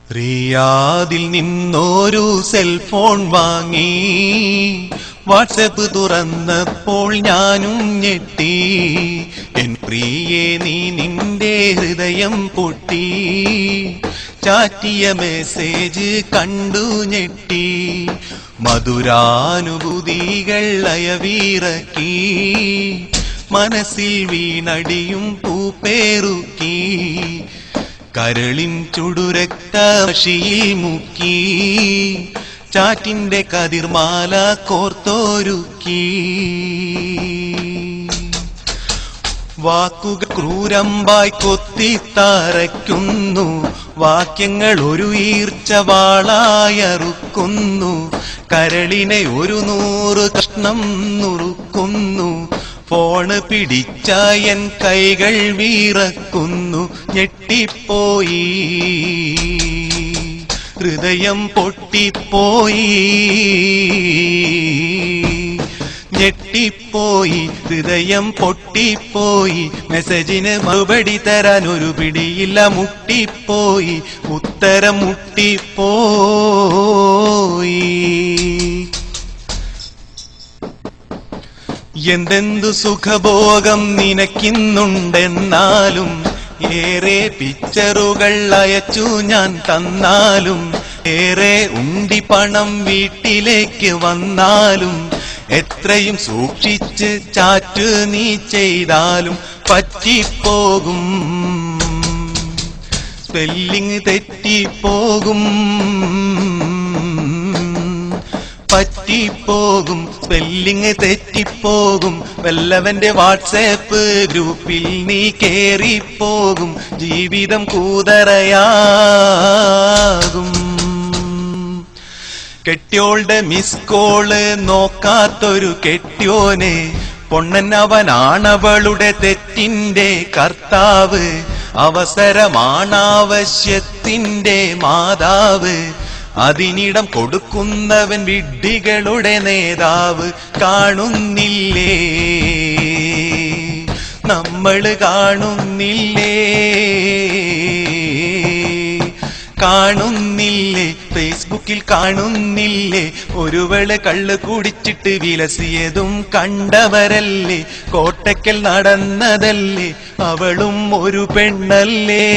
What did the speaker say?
റിയാദിൽ നിന്നൊരു സെൽഫോൺ വാങ്ങി വാട്സാപ്പ് തുറന്നപ്പോൾ ഞാനും ഞെട്ടി. എൻ പ്രിയേ നീ നിന്റെ ഹൃദയം പൊട്ടി, ചാറ്റിയ മെസ്സേജ് കണ്ടു ഞെട്ടി. മധുരാനുഭൂതികൾ അയവിറക്കി, മനസ്സിൽ വീണടിയും പൂപ്പേറുക്കി. കരളിൻ ചുടുരക്തശിയിൽ മുക്കി, ചാറ്റിന്റെ കതിർമാല കോർത്തൊരുക്കി. വാക്കുകൾ ക്രൂരമ്പായി കൊത്തിത്തറയ്ക്കുന്നു, വാക്യങ്ങൾ ഒരു ഈർച്ചവാളായറുക്കുന്നു. കരളിനെ 100 കഷ്ണം നുറുക്കുന്നു, ഫോണ് പിടിച്ച എൻ കൈകൾ വീറക്കുന്നു. ഞെട്ടിപ്പോയി, ഹൃദയം പൊട്ടിപ്പോയി. ഞെട്ടിപ്പോയി, ഹൃദയം പൊട്ടിപ്പോയി. മെസ്സേജിന് മറുപടി തരാൻ ഒരു പിടിയില്ല, മുട്ടിപ്പോയി, ഉത്തരം മുട്ടിപ്പോയി. എന്തെന്തു സുഖഭോഗം നിനക്കിന്നുണ്ടെന്നാലും, ഏറെ പിക്ചറുകൾ അയച്ചു ഞാൻ തന്നാലും, ഏറെ ഉണ്ടി പണം വീട്ടിലേക്ക് വന്നാലും, എത്രയും സൂക്ഷിച്ച് ചാറ്റ് നീ ചെയ്താലും പറ്റിപ്പോകും, സ്പെല്ലിങ് തെറ്റിപ്പോകും. പറ്റിപ്പോകും, സ്പെല്ലിങ് തെറ്റിപ്പോകും. വല്ലവന്റെ വാട്സാപ്പ് ഗ്രൂപ്പിൽ നീ കേറിപ്പോകും, ജീവിതം കൂതറയാകും. കെട്ടിയോളുടെ മിസ് കോള് നോക്കാത്തൊരു കെട്ടിയോനെ, പൊണ്ണനവനാണവളുടെ തെറ്റിന്റെ കർത്താവ്. അവസരമാണാവശ്യത്തിന്റെ മാതാവ്, അതിനിടം കൊടുക്കുന്നവൻ വിഡ്ഢികളുടെ നേതാവ്. കാണുന്നില്ലേ, നമ്മള് കാണുന്നില്ലേ, കാണുന്നില്ലേ, ഫേസ്ബുക്കിൽ കാണുന്നില്ലേ. ഒരുവള് കള്ള് കുടിച്ചിട്ട് വിലസിയതും കണ്ടവരല്ലേ, കോട്ടയ്ക്കൽ നടന്നതല്ലേ, അവളും ഒരു പെണ്ണല്ലേ.